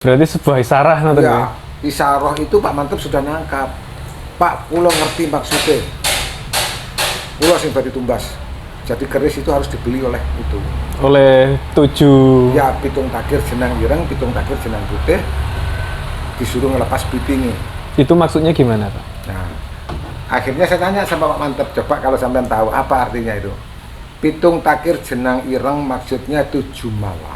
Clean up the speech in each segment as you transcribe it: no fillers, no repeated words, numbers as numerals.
Berarti sebuah isarah nanti Ya, isaroh itu Pak Mantep sudah nangkap. Pak, kulo ngerti maksudnya. Kulo sing badi tumbas. Jadi keris itu harus dibeli oleh itu. oleh 7. Ya, pitung takir jenang ireng, pitung takir jenang putih. Disuruh ngelepas pitingnya. Itu maksudnya gimana, Pak? Nah, akhirnya saya tanya sama Pak Mantep, coba kalau sampean tahu apa artinya itu. Pitung takir jenang ireng maksudnya 7 malam.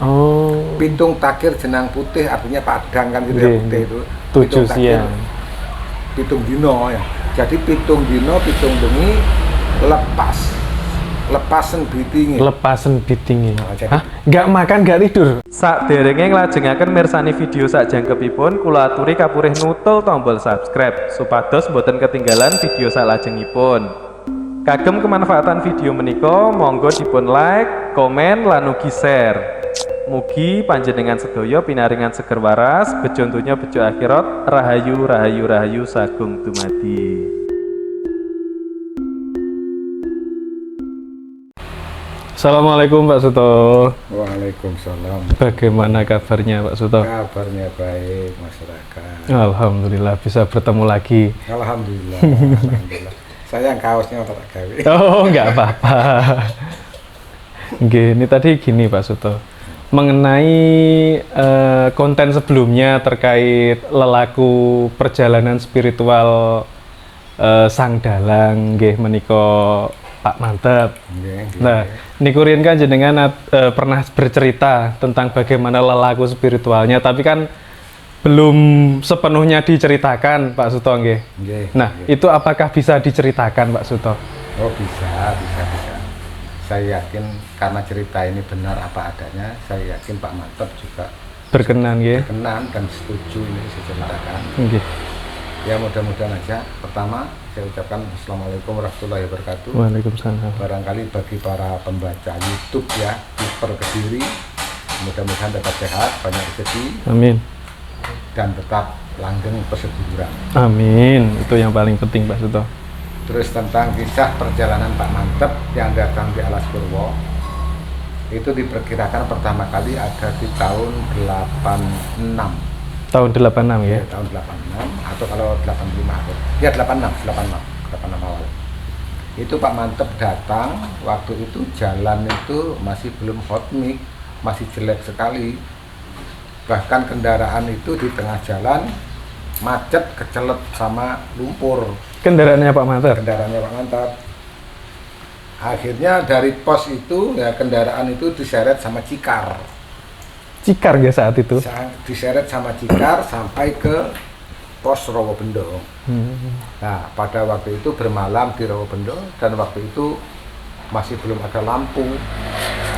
Oh. Pitung takir jenang putih artinya padang kan gitu ya, putih itu. 7 Pitung takir, siang. pitung dino ya. Jadi pitung dino, pitung bengi lepasen bitingnya. Lepasen bitingnya. Nah, jadi- Hah? Nggak makan, nggak tidur? Sak derenge nglajengaken mirsani video sak jangkepipun, kula aturi kapurih nutul tombol subscribe supados boten ketinggalan video sak lajengipun. Kagem kemanfaatan video menika, monggo dipun like, komen, lan ugi share. Mugi panjenengan sedaya pinaringan seger waras, bejo donya bejo akhirat, rahayu rahayu rahayu sagung dumadi. Assalamualaikum Pak Suto. Waalaikumsalam. Bagaimana kabarnya Pak Suto? Kabarnya baik masyarakat. Alhamdulillah bisa bertemu lagi. Alhamdulillah. Alhamdulillah. Sayang kaosnya tak gawe. Oh, nggak apa-apa. Ini tadi gini Pak Suto. Mengenai konten sebelumnya terkait lelaku perjalanan spiritual Sang Dalang nggih menika Pak Mantep. Nah, niku riyen kan jenengan pernah bercerita tentang bagaimana lelaku spiritualnya, tapi kan belum sepenuhnya diceritakan Pak Suto nggih. Nah, itu apakah bisa diceritakan Pak Suto? Oh bisa. Saya yakin karena cerita ini benar apa adanya, saya yakin Pak Mantep juga Berkenan nggih. berkenan dan setuju ini saya ceritakan. Nggih. Ya mudah-mudahan aja. Pertama saya ucapkan Assalamualaikum warahmatullahi wabarakatuh. Waalaikumsalam. Barangkali bagi para pembaca YouTube ya di Kediri, mudah-mudahan dapat sehat, banyak rezeki Amin. dan tetap langgeng persetujuan. Amin. Itu yang paling penting Pak Suto. Terus tentang kisah perjalanan Pak Mantep yang datang di Alas Purwo, itu diperkirakan pertama kali ada di tahun 86. Tahun 86 ya. Tahun 86 atau kalau 85 atau ya 86 awal. Itu Pak Mantep datang, waktu itu jalan itu masih belum hot mix, masih jelek sekali. Bahkan kendaraan itu di tengah jalan macet, kecelet sama lumpur. Kendaraannya Pak Mantep. Kendaraannya Pak Mantep. Akhirnya dari pos itu ya kendaraan itu diseret sama cikar. Cikar ya saat itu. Diseret sama cikar sampai ke pos Rawabendo. Nah, pada waktu itu bermalam di Rawabendo dan waktu itu masih belum ada lampu.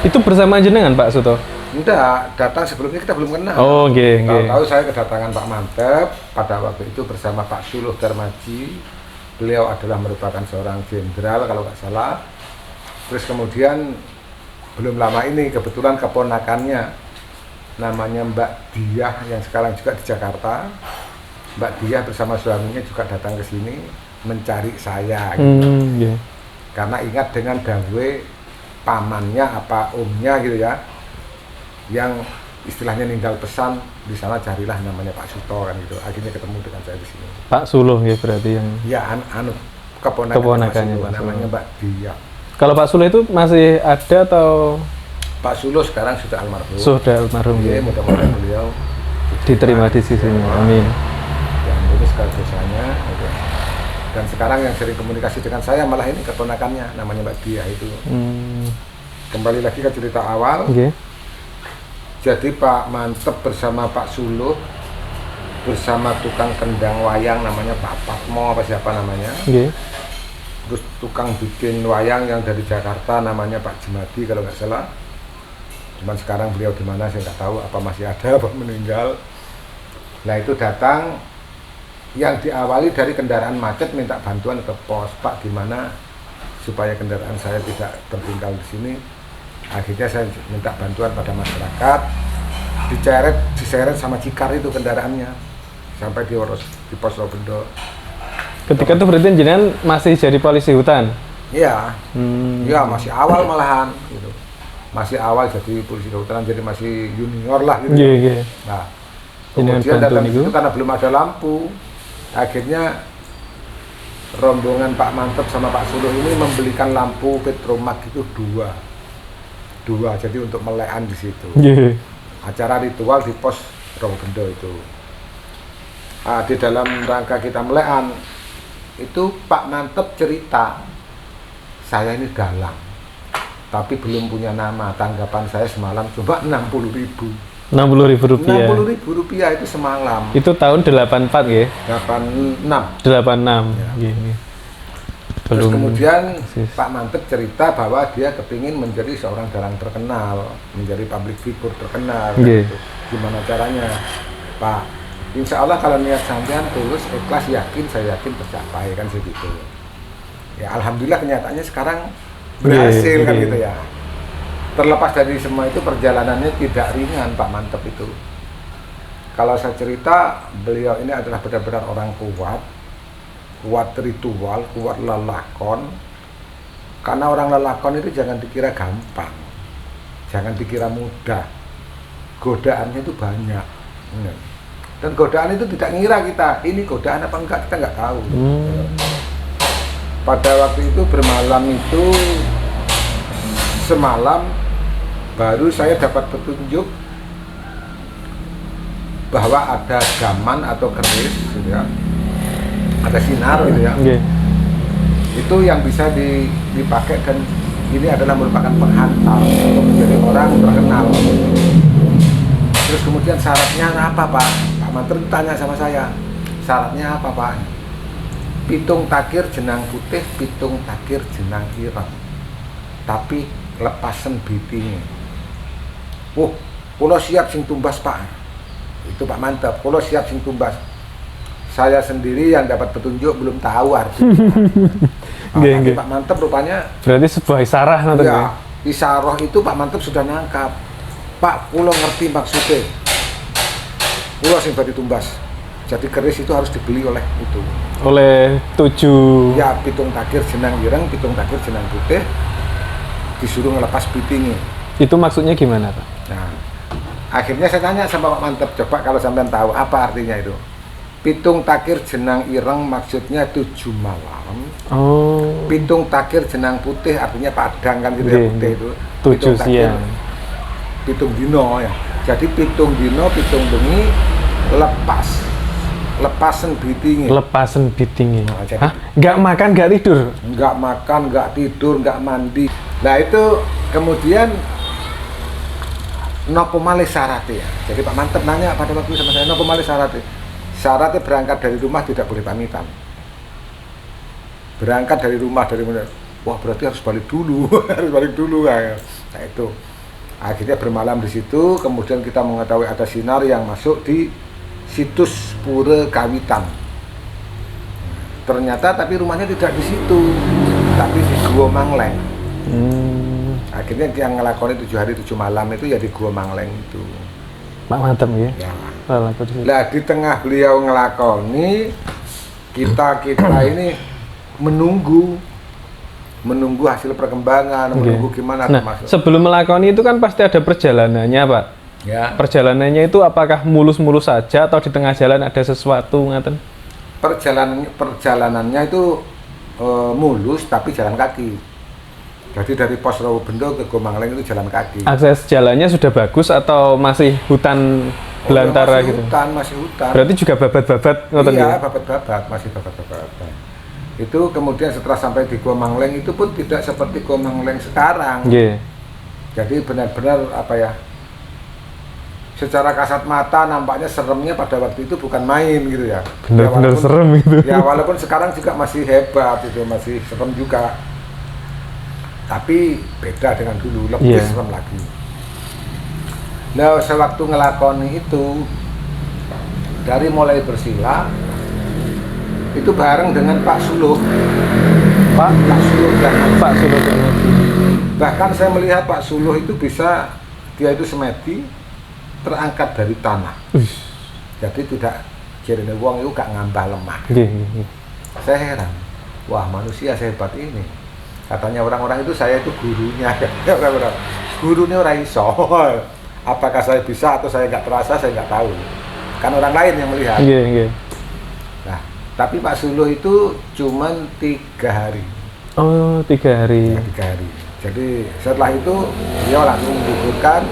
Itu bersama jenengan Pak Suto? Enggak, datang sebelumnya kita belum kenal. Oh, nggih. Tahu saya kedatangan Pak Mantep pada waktu itu bersama Pak Suluh Darmaji. Beliau adalah merupakan seorang jenderal kalau nggak salah. Terus kemudian belum lama ini kebetulan keponakannya namanya Mbak Diah yang sekarang juga di Jakarta. Mbak Diah bersama suaminya juga datang ke sini mencari saya gitu. Karena ingat dengan dawe pamannya apa omnya gitu ya, yang istilahnya ninggal pesan di sana carilah namanya Pak Suto kan gitu. Akhirnya ketemu dengan saya di sini. Pak Suluh ya berarti yang. Ya keponakannya Pak namanya Suluh. Mbak Diah. Kalau Pak Suluh itu masih ada atau Pak Suluh sekarang sudah almarhum. sudah almarhum Ya, ya? mudah-mudahan beliau Diterima di sisinya. Amin. yang lulus segala dosanya gitu. Dan sekarang yang sering komunikasi dengan saya malah ini keponakannya namanya Mbak Diah itu. Kembali lagi ke cerita awal. Nggih. Jadi Pak Mantep bersama Pak Suluh bersama tukang kendang wayang namanya Pak Patmo apa siapa namanya. Nggih. Terus tukang bikin wayang yang dari Jakarta namanya Pak Jemadi kalau nggak salah. Cuman sekarang beliau di mana saya nggak tahu, apa masih ada apa meninggal. Nah itu datang yang diawali dari kendaraan macet minta bantuan ke pos, Pak gimana supaya kendaraan saya tidak tertinggal di sini. Akhirnya saya minta bantuan pada masyarakat, diseret sama cikar itu kendaraannya sampai di pos Rawabendo. Ketika itu berarti jenengan masih jadi polisi hutan? Iya, iya masih awal malahan gitu. Masih awal jadi polisi kehutanan, jadi masih junior lah gitu. Iya, iya. Nah, Kemudian bantu dalam niku. itu karena belum ada lampu, akhirnya rombongan Pak Mantep sama Pak Suluh ini membelikan lampu Petromak itu dua, jadi untuk melekan di situ. Nggih. Acara ritual di pos Rawabendo itu. Di dalam rangka kita melekan itu Pak Mantep cerita, saya ini dalang, tapi belum punya nama. Tanggapan saya semalam cuma 60.000. 60.000 rupiah. 60.000 rupiah itu semalam. Itu tahun 84 nggih. 86. 86. Ya. Nggih. Terus kemudian eksis. Pak Mantep cerita bahwa dia kepingin menjadi seorang dalang terkenal, menjadi public figure terkenal. Nggih. Gitu. Gimana caranya, Pak? Insya Allah kalau niat sampean tulus, ikhlas, yakin, saya yakin tercapai kan segitu. Ya alhamdulillah kenyataannya sekarang berhasil kan gitu ya. Terlepas dari semua itu perjalanannya tidak ringan Pak Mantep itu. Kalau saya cerita, beliau ini adalah benar-benar orang kuat ritual, kuat lelakon. Karena orang lelakon itu jangan dikira gampang, jangan dikira mudah. Godaannya itu banyak. Dan godaan itu tidak ngira kita, ini godaan apa enggak, kita nggak tahu. Pada waktu itu bermalam itu, semalam baru saya dapat petunjuk bahwa ada gaman atau keris gitu ya, ada sinar gitu ya. Itu yang bisa dipakai, dan ini adalah merupakan penghantar untuk menjadi orang terkenal. Terus kemudian syaratnya apa Pak? Pak Mantep tanya sama saya, syaratnya apa Pak? Pitung takir jenang putih, pitung takir jenang ireng, tapi lepasen bitingnya. Kulo siap sing tumbas Pak. Itu Pak Mantep, kulo siap sing tumbas. Saya sendiri yang dapat petunjuk belum tahu artinya. Tapi Pak Mantep rupanya berarti sebuah isyarat nanti ya, isyarah itu Pak Mantep sudah nangkap. Pak, kulo ngerti maksudnya. Kulo sing badhe tumbas. Jadi keris itu harus dibeli oleh itu. Oleh 7. Ya, pitung takir jenang ireng, pitung takir jenang putih. Disuruh ngelepas bitingnya. Itu maksudnya gimana Pak? Nah, akhirnya saya tanya sama Pak Mantep, coba kalau sampean tahu apa artinya itu. Pitung takir jenang ireng maksudnya 7 malam. Oh. Pitung takir jenang putih artinya padang kan gitu ya, putih itu. 7 siang. Pitung dino ya. Jadi pitung dino, pitung bengi lepasen bitingnya. Lepasen bitingnya. Nah, Hah? Nggak makan, nggak tidur? Nggak makan, nggak tidur, nggak mandi. Nah itu kemudian nopo malih syaratnya. Jadi Pak Mantep nanya pada waktu sama saya, nopo malih syaratnya. Syaratnya berangkat dari rumah tidak boleh pamitan. Berangkat dari rumah wah berarti harus balik dulu, harus balik dulu ya. Nah itu akhirnya bermalam di situ. Kemudian kita mengetahui ada sinar yang masuk di situs Pura Kawitan. Ternyata tapi rumahnya tidak di situ, tapi di Gua Mangleng. Akhirnya yang ngelakoni 7 hari 7 malam itu ya di Gua Mangleng itu. Pak Mantep ya? Ya. Lah Di tengah beliau ngelakoni, kita ini menunggu hasil perkembangan, menunggu gimana. Nah, sebelum melakoni itu kan pasti ada perjalanannya Pak. Ya. Perjalanannya itu apakah mulus-mulus saja atau di tengah jalan ada sesuatu ngaten? Perjalanannya itu mulus tapi jalan kaki. Jadi dari pos Rawabendo ke Gua Mangleng itu jalan kaki. Akses jalannya sudah bagus atau masih hutan belantara masih gitu? Masih hutan. Berarti juga babat-babat ngoten Iya, ya? babat-babat, masih babat-babat. Itu kemudian setelah sampai di Gua Mangleng itu pun tidak seperti Gua Mangleng sekarang. Nggih. Jadi benar-benar apa ya? Secara kasat mata nampaknya seremnya pada waktu itu bukan main gitu ya. Benar-benar serem gitu. Ya walaupun sekarang juga masih hebat itu, masih serem juga. Tapi beda dengan dulu, lebih serem lagi. Nah, sewaktu ngelakoni itu, dari mulai bersila, itu bareng dengan Pak Suluh. Pak Suluh dan Pak Suluh. bahkan saya melihat Pak Suluh itu bisa, dia itu semedi, terangkat dari tanah. Jadi tidak jarene wong itu gak ngambah lemah. Saya heran, wah manusia sehebat ini. Katanya orang-orang itu saya itu gurunya. Gurunya orang iso. Apakah saya bisa atau saya nggak terasa, saya nggak tahu. kan orang lain yang melihat. Nggih, nggih. Nah, tapi Pak Suluh itu cuman 3 hari. Oh, 3 hari. Ya, 3 hari. Jadi setelah itu beliau langsung menggugurkan,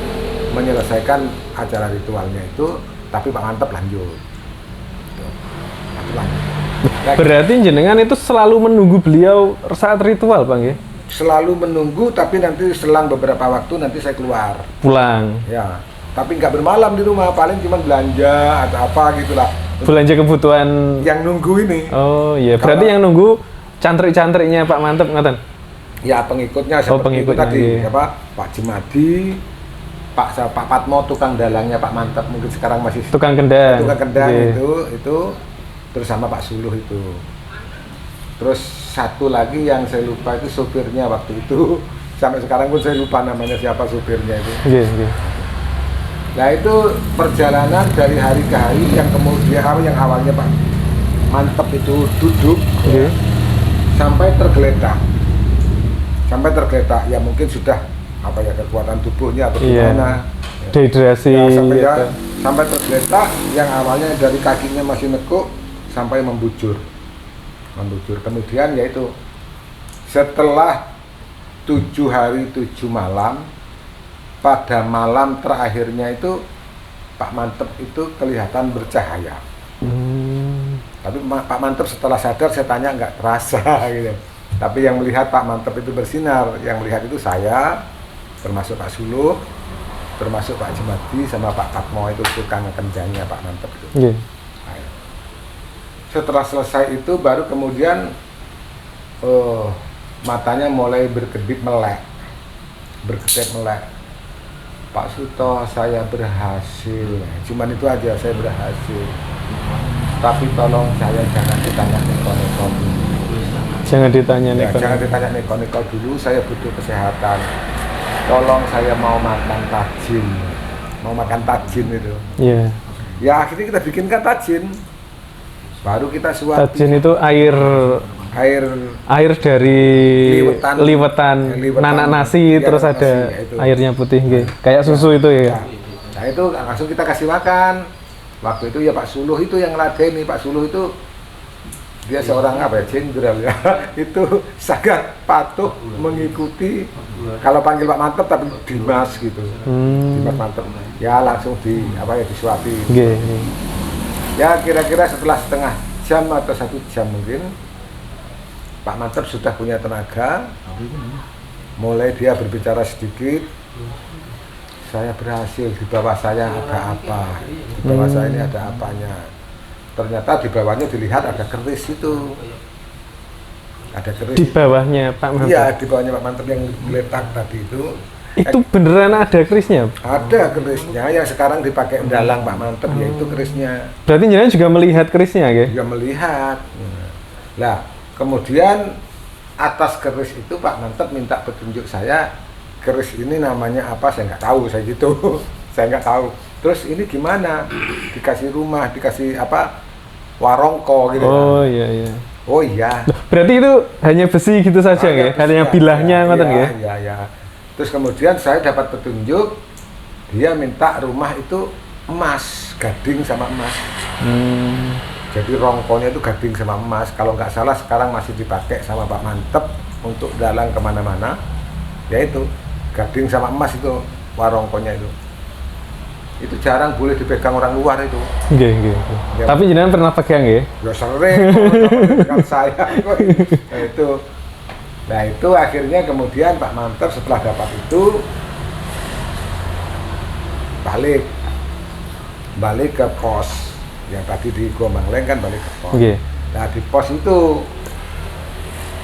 menyelesaikan acara ritualnya itu, tapi Pak Mantep lanjut. Berarti jenengan itu selalu menunggu beliau saat ritual, Bang ya? Selalu menunggu, tapi nanti selang beberapa waktu nanti saya keluar. Pulang. Ya, tapi nggak bermalam di rumah, paling cuma belanja atau apa gitulah. Belanja kebutuhan. Yang nunggu ini. Oh iya, berarti yang nunggu cantrik-cantriknya Pak Mantep ngaten? Ya pengikutnya seperti pengikutnya, itu tadi, iya. apa Pak Jemadi, Pak Patmo tukang dalangnya Pak Mantep, mungkin sekarang masih Tukang kendang. tukang kendang Iya. itu terus sama Pak Suluh itu. Terus satu lagi yang saya lupa itu sopirnya waktu itu, sampai sekarang pun saya lupa namanya siapa sopirnya itu. Iya, iya. Nah itu perjalanan dari hari ke hari yang kemudian yang awalnya Pak Mantep itu duduk Iya. sampai tergeletak ya mungkin sudah apa ya kekuatan tubuhnya atau Iya. gimana Dehidrasi. ya, sampai gitu. sampai tergeletak yang awalnya dari kakinya masih nekuk sampai membujur kemudian yaitu setelah 7 hari 7 malam pada malam terakhirnya itu Pak Mantep itu kelihatan bercahaya. Tapi Pak Mantep setelah sadar saya tanya nggak terasa gitu. Tapi yang melihat Pak Mantep itu bersinar, yang melihat itu saya, termasuk Pak Suluh, termasuk Pak Jemadi sama Pak Patmo itu tukang kendangnya Pak Mantep itu. Iya. Nah, setelah selesai itu baru kemudian matanya mulai berkedip melek. Pak Suto, saya berhasil. Cuman itu aja, saya berhasil. Tapi tolong saya jangan ditanya neko-neko dulu. Jangan ditanya Ya, neko. jangan ditanya neko-neko dulu, saya butuh kesehatan. Tolong saya mau makan tajin itu. Iya. Ya akhirnya kita bikinkan tajin. Baru kita suapin Tajin itu air dari liwetan nanak nasi, ya, terus nanak ada nasi, ya, itu. airnya putih, nggih. Kayak susu itu ya. Nah itu langsung kita kasih makan. Waktu itu ya Pak Suluh itu yang ngeladeni. Pak Suluh itu dia seorang apa ya, jenderal ya. Itu sangat patuh mengikuti kalau panggil Pak Mantep tapi Dimas gitu. Dimas Mantep. Ya langsung disuapin. Nggih. Ya kira-kira setelah setengah jam atau 1 jam mungkin Pak Mantep sudah punya tenaga. Mulai dia berbicara sedikit. Saya berhasil, di bawah saya ada apa, di bawah saya ini ada apanya. Ternyata di bawahnya dilihat ada keris itu. Ada keris. Di bawahnya Pak Mantep. Iya, di bawahnya Pak Mantep yang geletak tadi itu. Itu beneran ada kerisnya? Ada kerisnya yang sekarang dipakai dalang Pak Mantep, yaitu kerisnya. Berarti jenengan juga melihat kerisnya, nggih? Dia melihat. Nah, kemudian atas keris itu Pak Mantep minta petunjuk saya. Keris ini namanya apa saya nggak tahu, saya gitu. Saya nggak tahu. Terus ini gimana? Dikasih rumah, dikasih apa? Warongko gitu. Oh iya. Oh iya. Berarti itu hanya besi gitu saja, nggih? Hanya bilahnya ngoten nggih? Iya. Terus kemudian saya dapat petunjuk dia minta rumah itu emas, gading sama emas. Jadi rongkonya itu gading sama emas. Kalau nggak salah sekarang masih dipakai sama Pak Mantep untuk dalang kemana-mana. Yaitu gading sama emas itu warongkonya itu. Itu jarang boleh dipegang orang luar itu. Nggih. Ya. Tapi jenengan pernah pegang nggih? Ya sering dengan saya. Nah itu akhirnya kemudian Pak Mantep setelah dapat itu balik ke pos yang tadi di Gombang-Leng kan, balik ke pos. Nggih. Nah di pos itu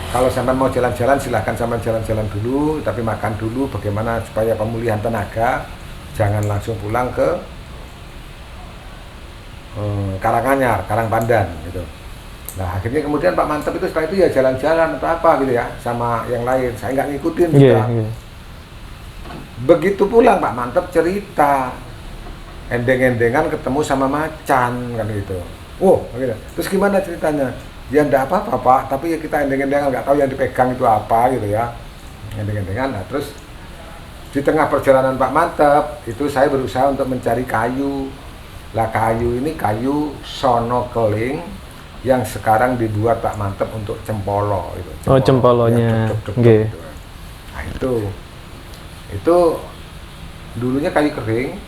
kalau sampai mau jalan-jalan silahkan sampai jalan-jalan dulu, tapi makan dulu bagaimana supaya pemulihan tenaga, jangan langsung pulang ke Karanganyar, Karangpandan gitu. Nah akhirnya kemudian Pak Mantep itu setelah itu ya jalan-jalan atau apa gitu ya sama yang lain, saya nggak ngikutin juga. Begitu pulang Pak Mantep cerita endeng-endengan ketemu sama macan kan gitu. Gitu. Terus gimana ceritanya? Ya enggak apa-apa Pak, tapi ya kita endeng-endengan nggak tahu yang dipegang itu apa gitu ya. Endeng-endengan. Nah terus di tengah perjalanan Pak Mantep itu saya berusaha untuk mencari kayu Lah kayu ini kayu sono keling yang sekarang dibuat Pak Mantep untuk cempolo itu. Oh, cempolonya. Nggih. Gitu. Nah, itu dulunya kayu kering,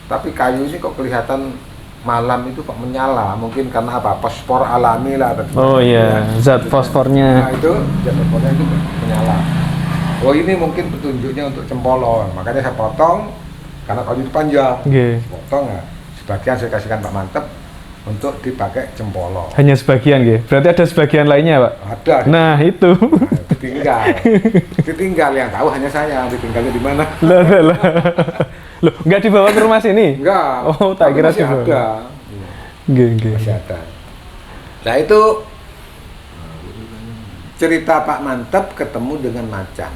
tapi kayu ini kok kelihatan malam itu kok menyala, mungkin karena apa? Fosfor alami lah. Oh iya, zat fosfornya. Nah itu zat fosfornya itu menyala. Oh ini mungkin petunjuknya untuk cempolo, makanya saya potong karena kayu itu panjang. Nggih. Potong ya, sebagian saya kasihkan Pak Mantep untuk dipakai cempolo. Hanya sebagian nggih. Berarti ada sebagian lainnya, Pak? Ada. Nah, itu. Ditinggal yang tahu hanya saya, ditinggalnya di mana? Lah. Loh, nggak dibawa ke rumah sini? Enggak. Oh, tak kira masih dibawa. ada. Nggih. Masih ada. Nah itu cerita Pak Mantep ketemu dengan macan.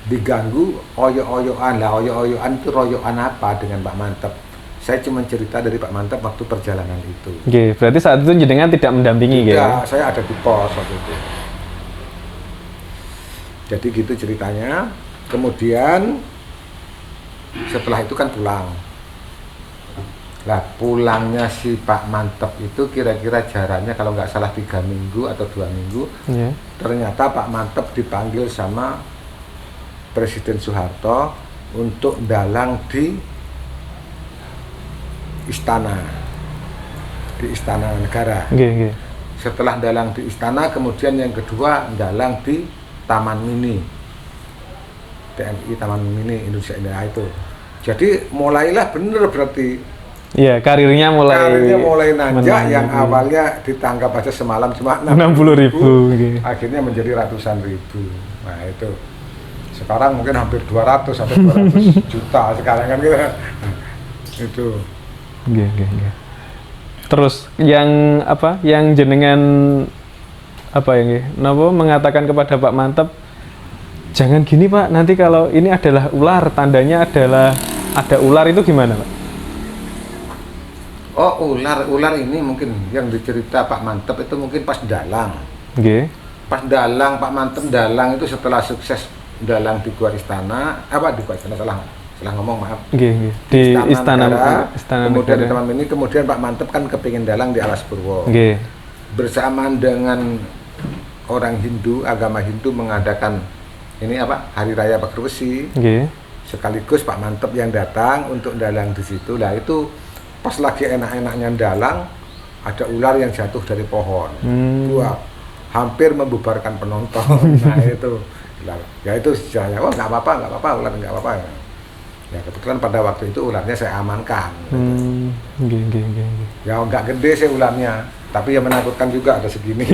Diganggu oyo-oyoan lah, oyo-oyoan itu royoan apa dengan Pak Mantep? Saya cuma cerita dari Pak Mantep waktu perjalanan itu. Oke, berarti saat itu jenengan tidak mendampingi gitu? Ya, saya ada di pos waktu itu. Jadi gitu ceritanya. Kemudian setelah itu kan pulang. Lah pulangnya si Pak Mantep itu kira-kira jaraknya kalau nggak salah 3 minggu atau 2 minggu. Yeah. Ternyata Pak Mantep dipanggil sama Presiden Soeharto untuk dalang di istana negara. Okay. Setelah dalang di istana, kemudian yang kedua dalang di Taman Mini, TMI Taman Mini Indonesia Indah itu. Jadi mulailah bener berarti. Iya, karirnya mulai nanjak, yang awalnya ditangkap aja semalam cuma 60.000, okay. Akhirnya menjadi ratusan ribu. Nah itu sekarang mungkin hampir 200 sampai 200 juta sekarang kan gitu. Itu. Oke. Terus yang apa? Yang jenengan apa ya? Napa mengatakan kepada Pak Mantep, jangan gini Pak, nanti kalau ini adalah ular, tandanya adalah ada ular, itu gimana Pak? Oh ular ini mungkin yang dicerita Pak Mantep itu mungkin pas dalang. Oke. Pas dalang Pak Mantep dalang itu setelah sukses dalang di Gua Istana, di Gua Istana salah ngomong maaf. Di istana negara, kemudian di Taman Mini, kemudian Pak Mantep kan kepingin dalang di Alas Purwo. Bersamaan dengan orang Hindu, agama Hindu mengadakan ini Hari Raya Bakar Besi. Sekaligus Pak Mantep yang datang untuk dalang di situ. Lah itu pas lagi enak-enaknya dalang, ada ular yang jatuh dari pohon. Wah, hampir membubarkan penonton. Nah itu, ya itu sejarahnya. Oh nggak apa-apa, ular nggak apa-apa. Ya kebetulan pada waktu itu ularnya saya amankan. Ya nggak gede sih ularnya, tapi ya menakutkan juga, ada segini.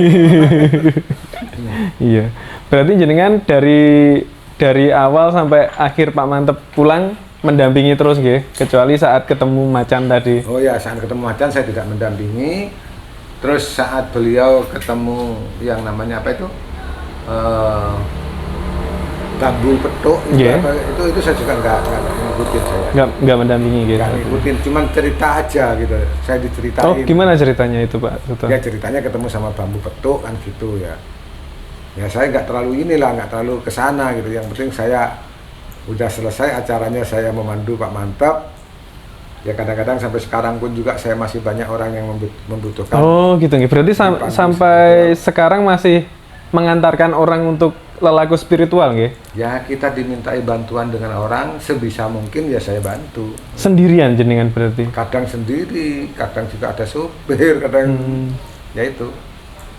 Iya. Berarti jenengan dari awal sampai akhir Pak Mantep pulang mendampingi terus nggih, kecuali saat ketemu macan tadi. Oh ya, saat ketemu macan saya tidak mendampingi. Terus saat beliau ketemu yang namanya apa itu? Bambu petuk itu saya juga nggak ngikutin, saya nggak mendampingi gitu. Nggak ngikutin, cuman cerita aja gitu, saya diceritain. Oh gimana ceritanya itu Pak? Ya ceritanya ketemu sama bambu petuk kan gitu ya. Ya saya nggak terlalu nggak terlalu kesana gitu. Yang penting saya udah selesai acaranya, saya memandu Pak Mantep. Ya kadang-kadang sampai sekarang pun juga saya masih banyak orang yang membutuhkan. Oh gitu nih. Berarti sampai sekarang masih mengantarkan orang untuk lelaku spiritual nggih? Ya kita dimintai bantuan dengan orang, sebisa mungkin ya saya bantu. Sendirian jenengan berarti? Kadang sendiri, kadang juga ada supir, kadang ya itu.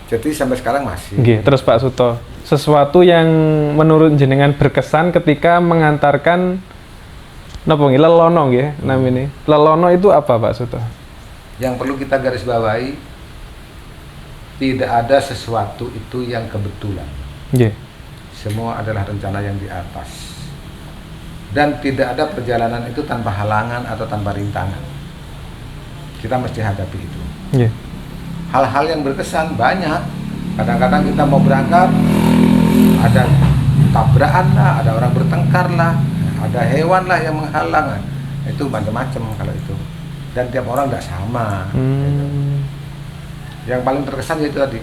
Jadi sampai sekarang masih. Terus Pak Suto, sesuatu yang menurut jenengan berkesan ketika mengantarkan napa nggih lelono nggih namanya. Lelono itu apa Pak Suto? Yang perlu kita garis bawahi, tidak ada sesuatu itu yang kebetulan. Semua adalah rencana yang di atas. Dan tidak ada perjalanan itu tanpa halangan atau tanpa rintangan. Kita mesti hadapi itu. Hal-hal yang berkesan banyak. Kadang-kadang kita mau berangkat, ada tabrakan lah, ada orang bertengkar lah, ada hewan lah yang menghalang. Itu macam-macam kalau itu. Dan tiap orang tidak sama. Gitu. Yang paling terkesan itu tadi,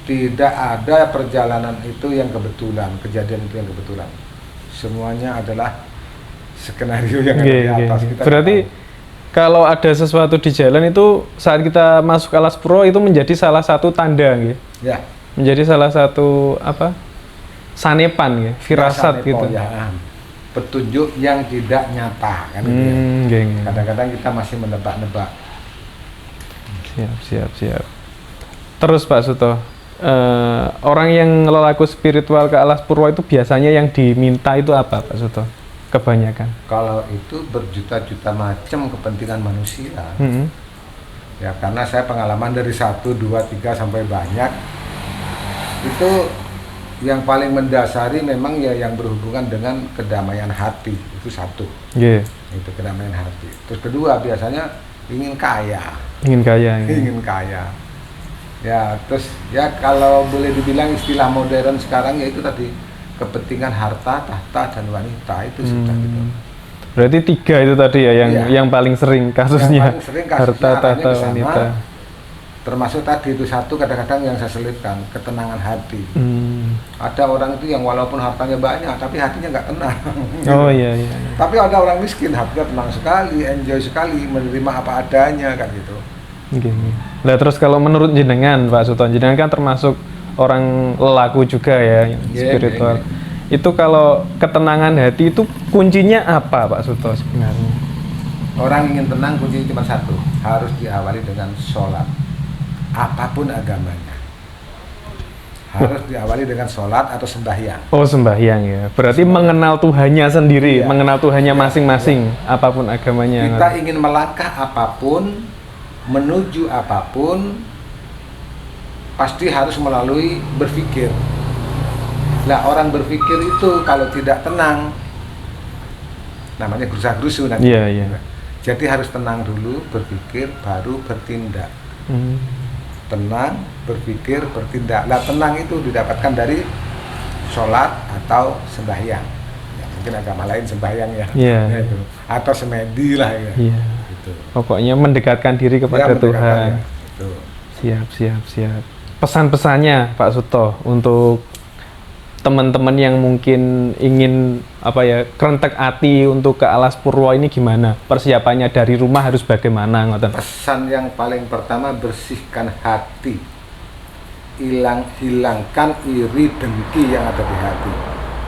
tidak ada perjalanan itu yang kebetulan, kejadian itu yang kebetulan. Semuanya adalah skenario yang ada di atas. Kita berarti kalau ada sesuatu di jalan itu saat kita masuk Alas Purwo itu menjadi salah satu tanda nggih. Ya. Menjadi salah satu apa? Sanepan nggih, firasat Sanepo, gitu. ya. Petunjuk yang tidak nyata kan gitu ya. Nggih, nggih. Kadang-kadang kita masih menebak-nebak. Siap. Terus Pak Suto, orang yang lelaku spiritual ke Alas Purwo itu biasanya yang diminta itu apa Pak Suto? Kebanyakan. Kalau itu berjuta-juta macam kepentingan manusia. Ya karena saya pengalaman dari 1, 2, 3 sampai banyak. Itu yang paling mendasari memang ya yang berhubungan dengan kedamaian hati. Itu satu. Yeah. Itu kedamaian hati. Terus kedua biasanya ingin kaya. Ingin kaya. Ingin kaya. Ya terus ya kalau boleh dibilang istilah modern sekarang ya itu tadi kepentingan harta, tahta dan wanita itu sudah gitu. Berarti 3 itu tadi ya yang paling sering kasusnya. Yang paling sering kasusnya harta, tahta, kesana, wanita. Termasuk tadi itu satu kadang-kadang yang saya selipkan ketenangan hati. Ada orang itu yang walaupun hartanya banyak tapi hatinya nggak tenang. Oh iya. Tapi ada orang miskin hatinya tenang sekali, enjoy sekali, menerima apa adanya kan gitu. Nah terus kalau menurut jenengan Pak Suto, jenengan kan termasuk orang lelaku juga ya, spiritual. Itu kalau ketenangan hati itu kuncinya apa Pak Suto sebenarnya? Orang ingin tenang kuncinya cuma satu, harus diawali dengan sholat. Apapun agamanya. Harus diawali dengan sholat atau sembahyang. Oh sembahyang ya, berarti mengenal Tuhannya sendiri, mengenal Tuhannya masing-masing, apapun agamanya. Kita ingin melangkah apapun, menuju apapun, pasti harus melalui berpikir. Nah orang berpikir itu kalau tidak tenang, namanya gerusa-gerusu nanti. Iya. Jadi harus tenang dulu, berpikir, baru bertindak. Tenang, berpikir, bertindak. Nah tenang itu didapatkan dari sholat atau sembahyang. Ya, mungkin agama lain sembahyang ya. Itu. Atau semedi lah ya. Gitu. Pokoknya mendekatkan diri kepada Tuhan. Ya, Siap. Pesan-pesannya Pak Suto untuk teman-teman yang mungkin ingin kerentek hati untuk ke Alas Purwo ini gimana? Persiapannya dari rumah harus bagaimana? Pesan yang paling pertama, bersihkan hati. Hilangkan iri dengki yang ada di hati.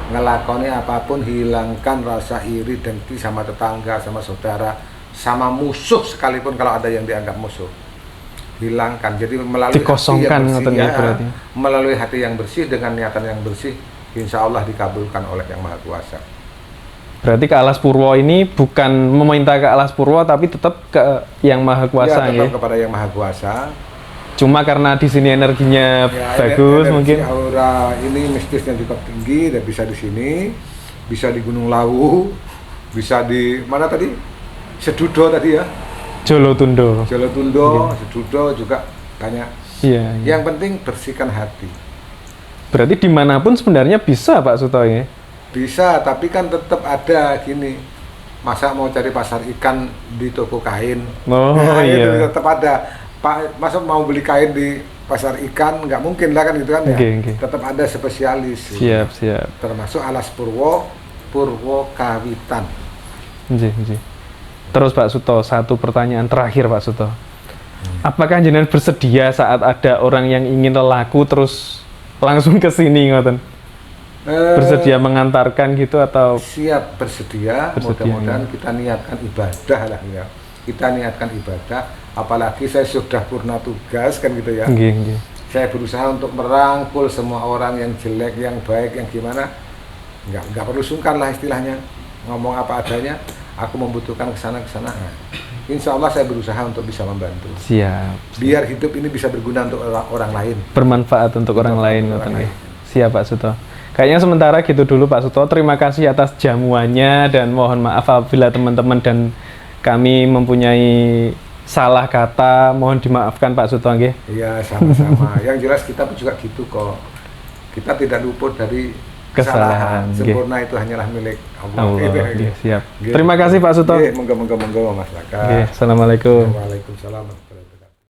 Ngelakoni apapun hilangkan rasa iri dengki sama tetangga, sama saudara, sama musuh sekalipun kalau ada yang dianggap musuh. Hilangkan, jadi melalui dikosongkan hati yang bersih, berarti. Melalui hati yang bersih dengan niatan yang bersih, insya Allah dikabulkan oleh Yang Maha Kuasa. Berarti ke Alas Purwo ini bukan meminta ke Alas Purwo, tapi tetap ke Yang Maha Kuasa ya? Tetap kepada Yang Maha Kuasa. Cuma karena di sini energinya bagus, energi mungkin. Aura ini mistisnya juga tinggi, dan bisa di sini, bisa di Gunung Lawu, bisa di mana tadi? Sedudo tadi ya. Jolotundo, Sedudo juga banyak. Iya. Yang penting bersihkan hati. Berarti dimanapun sebenarnya bisa Pak Suto ya? Bisa, tapi kan tetap ada gini. Masa mau cari pasar ikan di toko kain? Oh iya. Itu tetap ada. Pak, masa mau beli kain di pasar ikan? Nggak mungkin lah kan gitu kan ya. Tetap ada spesialis. Siap. Termasuk Alas Purwo, Purwo Kawitan. Terus Pak Suto, satu pertanyaan terakhir Pak Suto. Apakah jenengan bersedia saat ada orang yang ingin lelaku terus langsung ke sini ngoten? Bersedia mengantarkan gitu atau? Siap bersedia. Mudah-mudahan kita niatkan ibadah lah ya. Kita niatkan ibadah, apalagi saya sudah purna tugas kan gitu ya. Saya berusaha untuk merangkul semua orang yang jelek, yang baik, yang gimana. Nggak perlu sungkan lah istilahnya. Ngomong apa adanya. Aku membutuhkan kesana. Insya Allah saya berusaha untuk bisa membantu. Siap. Biar hidup ini bisa berguna untuk orang lain. Bermanfaat untuk orang lain. Siap Pak Suto. Kayaknya sementara gitu dulu Pak Suto. Terima kasih atas jamuannya dan mohon maaf apabila teman-teman dan kami mempunyai salah kata. Mohon dimaafkan Pak Suto. Iya sama-sama. Yang jelas kita juga gitu kok. Kita tidak luput dari kesalahan. Sempurna itu hanyalah milik Allah. Siap. Terima kasih Pak Suto. Monggo Mas Laka. Assalamualaikum. Waalaikumsalam.